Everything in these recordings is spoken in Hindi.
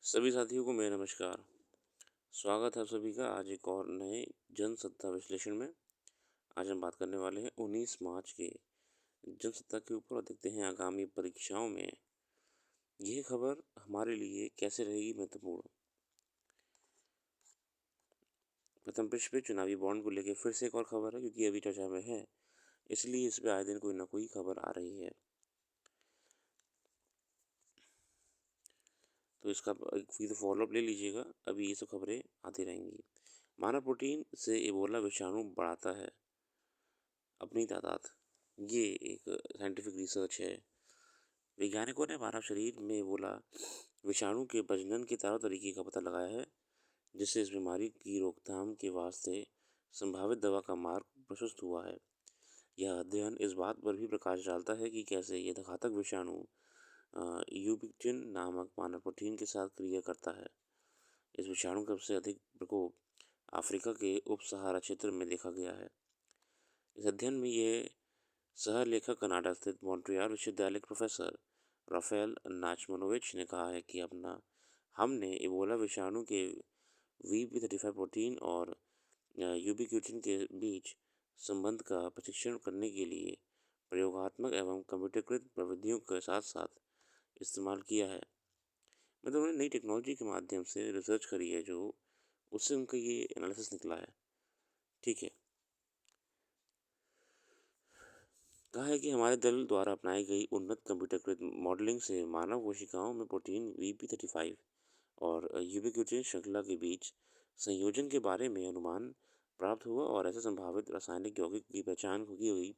सभी साथियों को मेरा नमस्कार। स्वागत है आप सभी का आज एक और नए जनसत्ता विश्लेषण में। आज हम बात करने वाले हैं 19 मार्च के जनसत्ता के ऊपर और देखते हैं आगामी परीक्षाओं में यह खबर हमारे लिए कैसे रहेगी महत्वपूर्ण। प्रथम पृष्ठ पे चुनावी बॉन्ड को लेकर फिर से एक और खबर है, क्योंकि अभी चर्चा में है, इसलिए इस पे आए दिन कोई ना कोई खबर आ रही है। तो इसका एक फीड फॉलोअप ले लीजिएगा, अभी ये सब खबरें आती रहेंगी। मानव प्रोटीन से इबोला विषाणु बढ़ाता है अपनी तादाद, ये एक साइंटिफिक रिसर्च है। वैज्ञानिकों ने मानव शरीर में इबोला विषाणु के प्रजनन के 4 तरीके का पता लगाया है, जिससे इस बीमारी की रोकथाम के वास्ते संभावित दवा का मार्ग प्रशस्त हुआ है। यह अध्ययन इस बात पर भी प्रकाश डालता है कि कैसे यह घातक विषाणु यूबिक्टिन नामक मानव प्रोटीन के साथ क्रिया करता है। इस विषाणु का सबसे अधिक प्रकोप अफ्रीका के उप सहारा क्षेत्र में देखा गया है। इस अध्ययन में ये सह-लेखक कनाडा स्थित मॉन्ट्रियल विश्वविद्यालय के प्रोफेसर राफेल नाचमनोविच ने कहा है कि हमने इबोला विषाणु के VP35 प्रोटीन और यूबिक्यूटिन के बीच संबंध का परीक्षण करने के लिए प्रयोगात्मक एवं कंप्यूटरीकृत प्रविधियों के साथ साथ इस्तेमाल किया है। मतलब उन्होंने नई टेक्नोलॉजी के माध्यम से रिसर्च करी है, जो उससे उनका ये एनालिसिस निकला है। ठीक है, कहा है कि हमारे दल द्वारा अपनाई गई उन्नत कंप्यूटरकृत मॉडलिंग से मानव कोशिकाओं में प्रोटीन VP35 और यूबिक्यूटिन श्रृंखला के बीच संयोजन के बारे में अनुमान प्राप्त हुआ और ऐसे संभावित रासायनिक यौगिक की पहचान की गई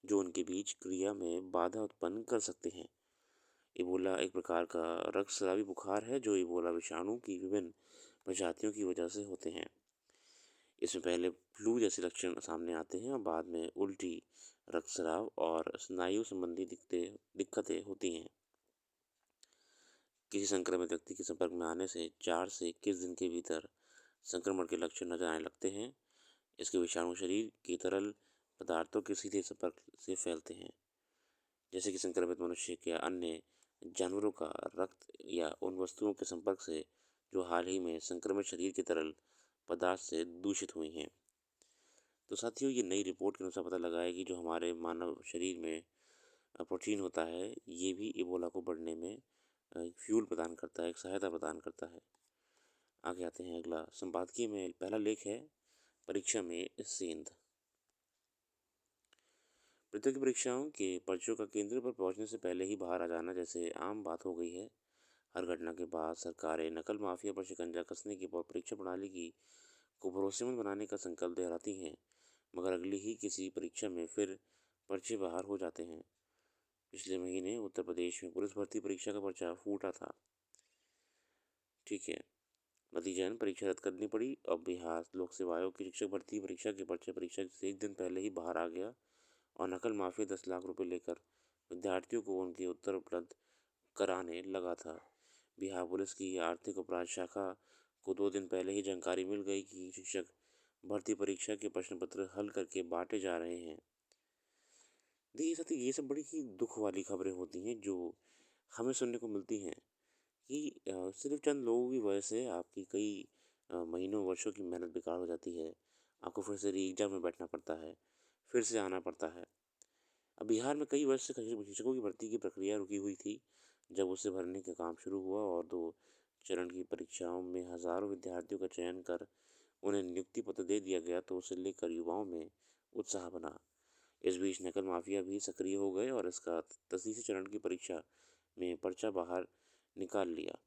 जो उनके बीच क्रिया में बाधा उत्पन्न कर सकते हैं। इबोला एक प्रकार का रक्तस्रावी बुखार है जो इबोला विषाणु की विभिन्न प्रजातियों की वजह से होते हैं। इसमें पहले फ्लू जैसे लक्षण सामने आते हैं और बाद में उल्टी, रक्तस्राव और स्नायु संबंधी दिक्कतें होती हैं। किसी संक्रमित व्यक्ति के संपर्क में आने से 4 से 21 दिन के भीतर संक्रमण के लक्षण नजर आने लगते हैं। इसके विषाणु शरीर की तरल पदार्थों के सीधे संपर्क से फैलते हैं, जैसे कि संक्रमित मनुष्य या अन्य जानवरों का रक्त या उन वस्तुओं के संपर्क से जो हाल ही में संक्रमित शरीर के तरल पदार्थ से दूषित हुई हैं। तो साथियों, ये नई रिपोर्ट के अनुसार पता लगा है कि जो हमारे मानव शरीर में प्रोटीन होता है, ये भी इबोला को बढ़ने में एक फ्यूल प्रदान करता है, एक सहायता प्रदान करता है। आगे आते हैं, अगला संपादकीय में पहला लेख है परीक्षा में सेंध। प्रतियोगी परीक्षाओं के पर्चों का केंद्र पर पहुंचने से पहले ही बाहर आ जाना जैसे आम बात हो गई है। हर घटना के बाद सरकारें नकल माफिया पर शिकंजा कसने की और परीक्षा प्रणाली की को भरोसेमंद बनाने का संकल्प दोहराती हैं, मगर अगली ही किसी परीक्षा में फिर पर्चे बाहर हो जाते हैं। पिछले महीने उत्तर प्रदेश में पुलिस भर्ती परीक्षा का पर्चा फूटा था। ठीक है, नतीजन परीक्षा रद्द करनी पड़ी। अब बिहार लोक सेवा आयोग की शिक्षक भर्ती परीक्षा के पर्चे परीक्षा से एक दिन पहले ही बाहर आ गया और नकल माफिया 10 लाख रुपए लेकर विद्यार्थियों को उनके उत्तर उपलब्ध कराने लगा था। बिहार पुलिस की आर्थिक अपराध शाखा को 2 दिन पहले ही जानकारी मिल गई कि शिक्षक भर्ती परीक्षा के प्रश्न पत्र हल करके बांटे जा रहे हैं। देखिए साथी, ये सब बड़ी ही दुख वाली खबरें होती हैं जो हमें सुनने को मिलती हैं कि सिर्फ चंद लोगों की वजह से आपकी कई महीनों वर्षों की मेहनत बेकार हो जाती है। आपको फिर से री एग्जाम में बैठना पड़ता है, फिर से आना पड़ता है। अब बिहार में कई वर्ष से शिक्षकों की भर्ती की प्रक्रिया रुकी हुई थी। जब उसे भरने का काम शुरू हुआ और 2 चरण की परीक्षाओं में हज़ारों विद्यार्थियों का चयन कर उन्हें नियुक्ति पत्र दे दिया गया, तो उसे लेकर युवाओं में उत्साह बना। इस बीच नकल माफिया भी सक्रिय हो गए और इसका 10वीं चरण की परीक्षा में पर्चा बाहर निकाल लिया।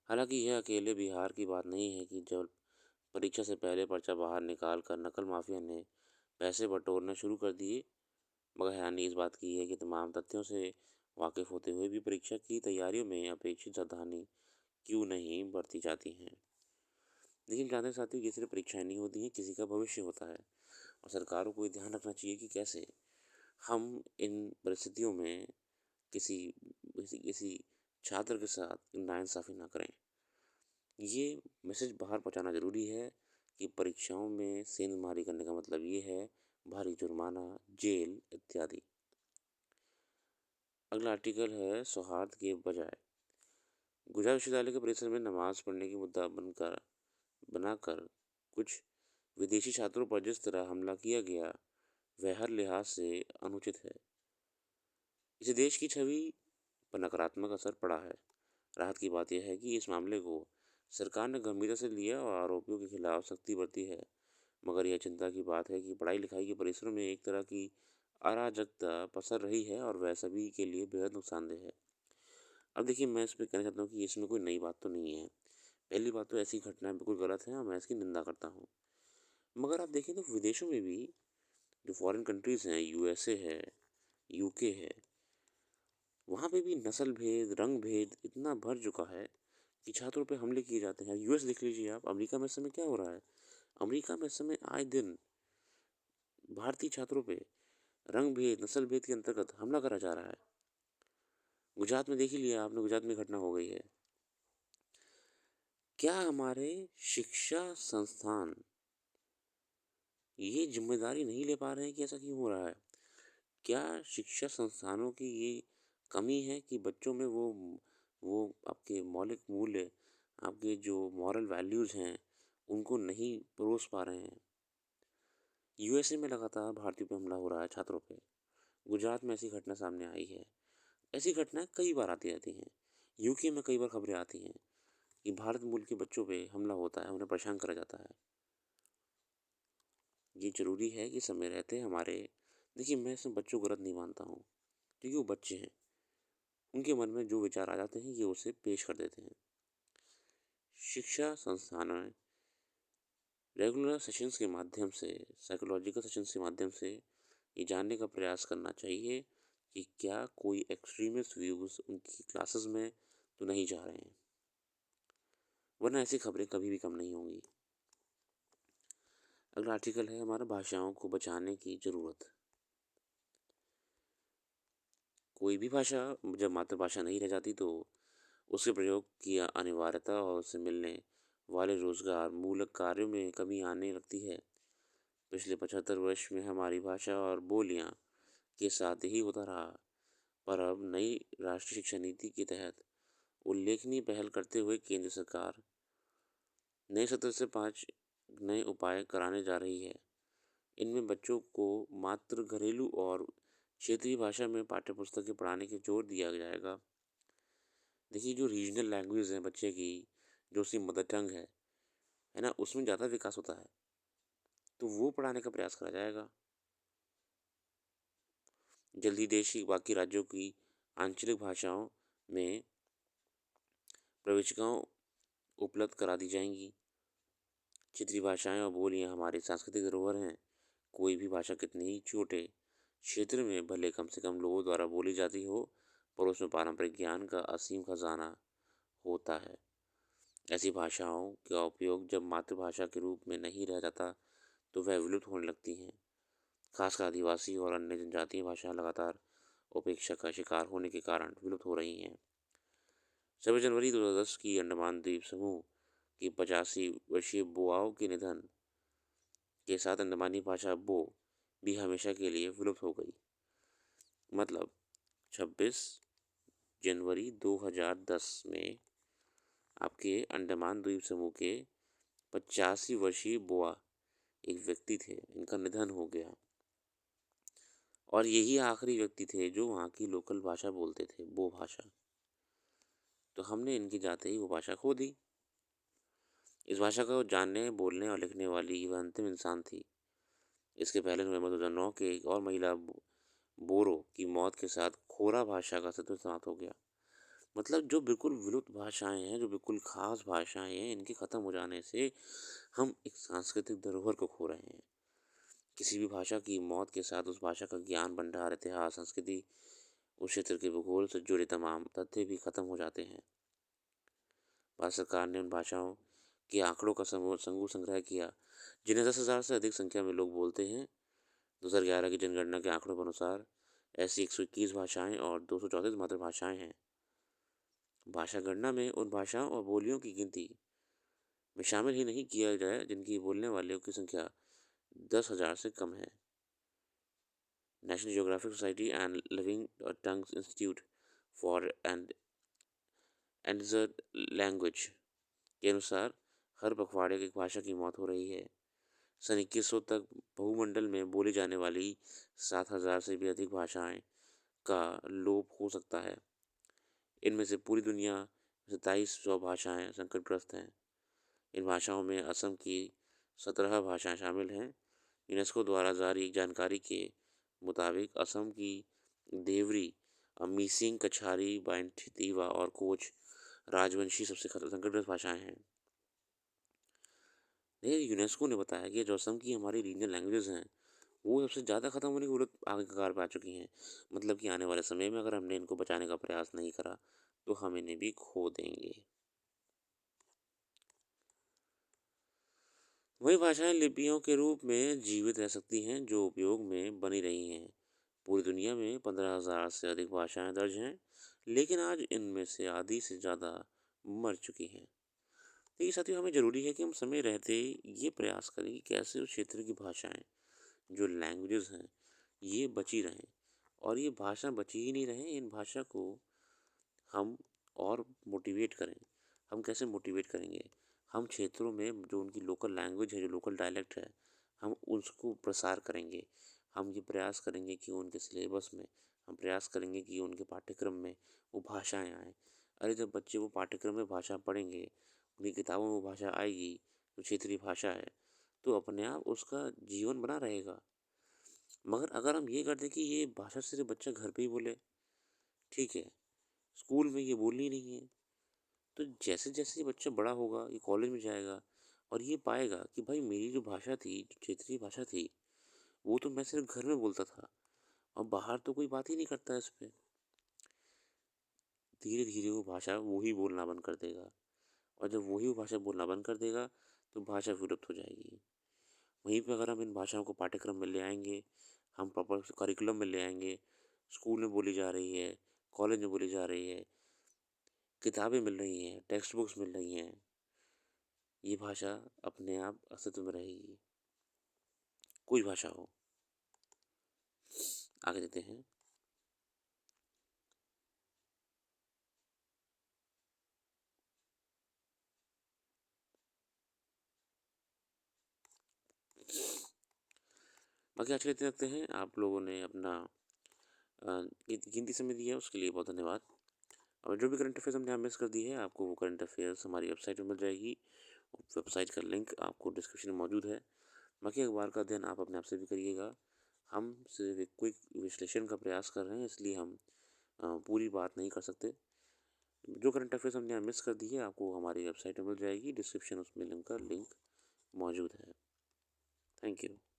हालांकि यह अकेले बिहार की बात नहीं है कि जब परीक्षा से पहले पर्चा बाहर निकाल कर नकल माफिया ने पैसे बटोरना शुरू कर दिए, मगर हैरानी इस बात की है कि तमाम तथ्यों से वाकिफ होते हुए भी परीक्षा की तैयारियों में अपेक्षित सावधानी क्यों नहीं बरती जाती हैं। लेकिन जानते हैं साथियों, ये सिर्फ परीक्षाएं नहीं होती हैं, किसी का भविष्य होता है और सरकारों को ये ध्यान रखना चाहिए कि कैसे हम इन परिस्थितियों में किसी किसी किसी छात्र के साथ नाइंसाफ़ी ना करें। ये मैसेज बाहर पहुंचाना ज़रूरी है कि परीक्षाओं में सेंधमारी करने का मतलब ये है भारी जुर्माना, जेल इत्यादि। अगला आर्टिकल है सौहार्द के बजाय। गुजरात विश्वविद्यालय के परिसर में नमाज पढ़ने की मुद्दा बनकर बनाकर कुछ विदेशी छात्रों पर जिस तरह हमला किया गया, वह हर लिहाज से अनुचित है। इससे देश की छवि पर नकारात्मक असर पड़ा है। राहत की बात यह है कि इस मामले को सरकार ने गंभीरता से लिया और आरोपियों के खिलाफ सख्ती बरती है। मगर यह चिंता की बात है कि पढ़ाई लिखाई के परिसरों में एक तरह की अराजकता पसर रही है और वह सभी के लिए बेहद नुकसानदेह है। अब देखिए, मैं इसमें कहना चाहता हूँ कि इसमें कोई नई बात तो नहीं है। पहली बात तो ऐसी घटनाएं बिल्कुल गलत हैं और मैं इसकी निंदा करता हूँ। मगर आप देखें तो विदेशों में भी जो फॉरेन कंट्रीज़ हैं, यूएसए है, यूके है, वहाँ पे भी नस्ल भेद, रंग भेद इतना बढ़ चुका है कि छात्रों पे हमले किए जाते हैं। यूएस देख लीजिए आप, अमेरिका में इस समय क्या हो रहा है? अमेरिका में इस समय आए दिन भारतीय छात्रों पे रंग भेद, नस्ल भेद के अंतर्गत हमला करा जा रहा है। गुजरात में देख ही लिया आपने, गुजरात में घटना हो गई है। क्या हमारे शिक्षा संस्थान ये ज़िम्मेदारी नहीं ले पा रहे हैं कि ऐसा क्यों हो रहा है? क्या शिक्षा संस्थानों की ये कमी है कि बच्चों में वो आपके मौलिक मूल्य, आपके जो मॉरल वैल्यूज़ हैं, उनको नहीं परोस पा रहे हैं? यूएसए में लगातार भारतीयों पे हमला हो रहा है, छात्रों पे। गुजरात में ऐसी घटना सामने आई है। ऐसी घटनाएँ कई बार आती रहती हैं। यूके में कई बार खबरें आती हैं कि भारत मूल के बच्चों पे हमला होता है, उन्हें परेशान करा जाता है। ये ज़रूरी है कि समय रहते हमारे देखिए, मैं इसमें बच्चों को गलत नहीं मानता हूँ, क्योंकि वो बच्चे हैं। उनके मन में जो विचार आ जाते हैं, ये उसे पेश कर देते हैं। शिक्षा संस्थान में रेगुलर सेशंस के माध्यम से, साइकोलॉजिकल सेशंस के माध्यम से ये जानने का प्रयास करना चाहिए कि क्या कोई एक्सट्रीमिस्ट व्यूज़ उनकी क्लासेस में तो नहीं जा रहे हैं, वरना ऐसी खबरें कभी भी कम नहीं होंगी। अगला आर्टिकल है हमारा, भाषाओं को बचाने की ज़रूरत। कोई भी भाषा जब मातृभाषा नहीं रह जाती तो उसके प्रयोग की अनिवार्यता और उससे मिलने वाले रोजगार मूलक कार्यों में कमी आने लगती है। पिछले 75 वर्ष में हमारी भाषा और बोलियां के साथ ही होता रहा, पर अब नई राष्ट्रीय शिक्षा नीति के तहत उल्लेखनीय पहल करते हुए केंद्र सरकार नए सत्र से 5 नए उपाय कराने जा रही है। इनमें बच्चों को मात्र घरेलू और क्षेत्रीय भाषा में पाठ्यपुस्तकें पढ़ाने की जोर दिया जाएगा। देखिए, जो रीजनल लैंग्वेज है बच्चे की, जो उसकी मदर टंग है ना, उसमें ज़्यादा विकास होता है, तो वो पढ़ाने का प्रयास करा जाएगा। जल्द ही देश की बाकी राज्यों की आंचलिक भाषाओं में प्रविष्टिकाओं उपलब्ध करा दी जाएंगी। क्षेत्रीय भाषाएं और बोलियां हमारी सांस्कृतिक धरोहर हैं। कोई भी भाषा कितनी ही छोटे क्षेत्र में भले कम से कम लोगों द्वारा बोली जाती हो, पर उसमें पारंपरिक ज्ञान का असीम खजाना होता है। ऐसी भाषाओं का उपयोग जब मातृभाषा के रूप में नहीं रह जाता तो वह विलुप्त होने लगती हैं। खासकर आदिवासी और अन्य जनजातीय भाषाएं लगातार उपेक्षा का शिकार होने के कारण विलुप्त हो रही हैं। 26 जनवरी 2010 की अंडमान द्वीप समूह की 85 वर्षीय बुआओं के निधन के साथ अंडमानी भाषा बो भी हमेशा के लिए विलुप्त हो गई। मतलब 26 जनवरी 2010 में आपके अंडमान द्वीप समूह के 85 वर्षीय बुआ एक व्यक्ति थे, इनका निधन हो गया और यही आखिरी व्यक्ति थे जो वहाँ की लोकल भाषा बोलते थे, बो भाषा। तो हमने इनकी जाते ही वो भाषा खो दी। इस भाषा को जानने, बोलने और लिखने वाली वह अंतिम इंसान थी। इसके पहले नवंबर 2009 के एक और महिला बोरो की मौत के साथ खोरा भाषा का अस्तित्व समाप्त हो गया। मतलब जो बिल्कुल विलुप्त भाषाएं हैं, जो बिल्कुल खास भाषाएं हैं, इनके ख़त्म हो जाने से हम एक सांस्कृतिक धरोहर को खो रहे हैं। किसी भी भाषा की मौत के साथ उस भाषा का ज्ञान भंडार, इतिहास, संस्कृति, उस क्षेत्र के भूगोल से जुड़े तमाम तथ्य भी खत्म हो जाते हैं। भारत सरकार ने उन भाषाओं के आंकड़ों का समूह संग्रह किया जिन्हें 10,000 से अधिक संख्या में लोग बोलते हैं। 2011 की जनगणना के आंकड़ों के अनुसार ऐसी 121 भाषाएं और 234 मातृभाषाएं हैं। भाषा गणना में उन भाषाओं और बोलियों की गिनती में शामिल ही नहीं किया जाए जिनकी बोलने वालों की संख्या 10,000 से कम है। National geographic society and living tongues institute for and and the language के अनुसार हर पखवाड़े की एक भाषा की मौत हो रही है। सन 2100 तक बहुमंडल में बोली जाने वाली 7,000 से भी अधिक भाषाएं का लोप हो सकता है। इनमें से पूरी दुनिया 2700 भाषाएं संकटग्रस्त हैं। इन भाषाओं में असम की 17 भाषाएं शामिल हैं। यूनेस्को द्वारा जारी एक जानकारी के मुताबिक असम की देवरी, मीसिंग, कछारी, बांट, तीवा और कोच राजवंशी सबसे संकटग्रस्त भाषाएं हैं। ये यूनेस्को ने बताया कि जो असम की हमारी रीजनल लैंग्वेजेस हैं, वो सबसे ज़्यादा खत्म होने की जरूरत आगे कगार पे आ चुकी हैं। मतलब कि आने वाले समय में अगर हमने इनको बचाने का प्रयास नहीं करा, तो हम इन्हें भी खो देंगे। वही भाषाएं लिपियों के रूप में जीवित रह सकती हैं जो उपयोग में बनी रही हैं। पूरी दुनिया में 15,000 से अधिक भाषाएं दर्ज हैं, लेकिन आज इनमें से आधी से ज़्यादा मर चुकी हैं। देखिए साथियों, हमें ज़रूरी है कि हम समय रहते ये प्रयास करें कि कैसे उस क्षेत्र की भाषाएं, जो लैंग्वेजेस हैं, ये बची रहें। और ये भाषा बची ही नहीं रहें, इन भाषा को हम और मोटिवेट करें। हम कैसे मोटिवेट करेंगे? हम क्षेत्रों में जो उनकी लोकल लैंग्वेज है, जो लोकल डायलेक्ट है, हम उसको प्रसार करेंगे। हम ये प्रयास करेंगे कि उनके सिलेबस में, हम प्रयास करेंगे कि उनके पाठ्यक्रम में वो भाषाएँ आएँ। अरे जब बच्चे वो पाठ्यक्रम में भाषा पढ़ेंगे, उनकी किताबों में वो भाषा आएगी, जो क्षेत्रीय भाषा है, तो अपने आप उसका जीवन बना रहेगा। मगर अगर हम ये कर दें कि ये भाषा सिर्फ़ बच्चा घर पे ही बोले, ठीक है, स्कूल में ये बोलनी नहीं है, तो जैसे-जैसे ये बच्चा बड़ा होगा, ये कॉलेज में जाएगा और ये पाएगा कि भाई मेरी जो भाषा थी, जो क्षेत्रीय भाषा थी, वो तो मैं सिर्फ़ घर में बोलता था और बाहर तो कोई बात ही नहीं करता है इस पे। धीरे-धीरे वो भाषा वो ही बोलना बंद कर देगा और जब वो ही वो भाषा बोलना बंद कर देगा, तो भाषा विलुप्त हो जाएगी। वहीं पे अगर हम इन भाषाओं को पाठ्यक्रम में ले आएँगे, हम प्रॉपर करिकुलम में ले आएँगे, स्कूल में बोली जा रही है, कॉलेज में बोली जा रही है, किताबें मिल रही हैं, टेक्स्ट बुक्स मिल रही हैं, ये भाषा अपने आप अस्तित्व में रहेगी, कोई भाषा हो। आगे देते हैं। बाकी आज के लिए इतना रखते हैं। आप लोगों ने अपना कीमती समय दिया उसके लिए बहुत धन्यवाद। और जो भी करंट अफेयर्स हमने यहाँ मिस कर दी है, आपको वो करंट अफेयर्स हमारी वेबसाइट पे मिल जाएगी। वेबसाइट का लिंक आपको डिस्क्रिप्शन में मौजूद है। बाकी अखबार का अध्ययन आप अपने आप से भी करिएगा। हम सिर्फ एक क्विक विश्लेषण का प्रयास कर रहे हैं, इसलिए हम पूरी बात नहीं कर सकते। जो करंट अफेयर्स हमने यहाँ मिस कर दी है, आपको हमारी वेबसाइट में मिल जाएगी। डिस्क्रिप्शन उसमें लिंक का लिंक मौजूद है। Thank you.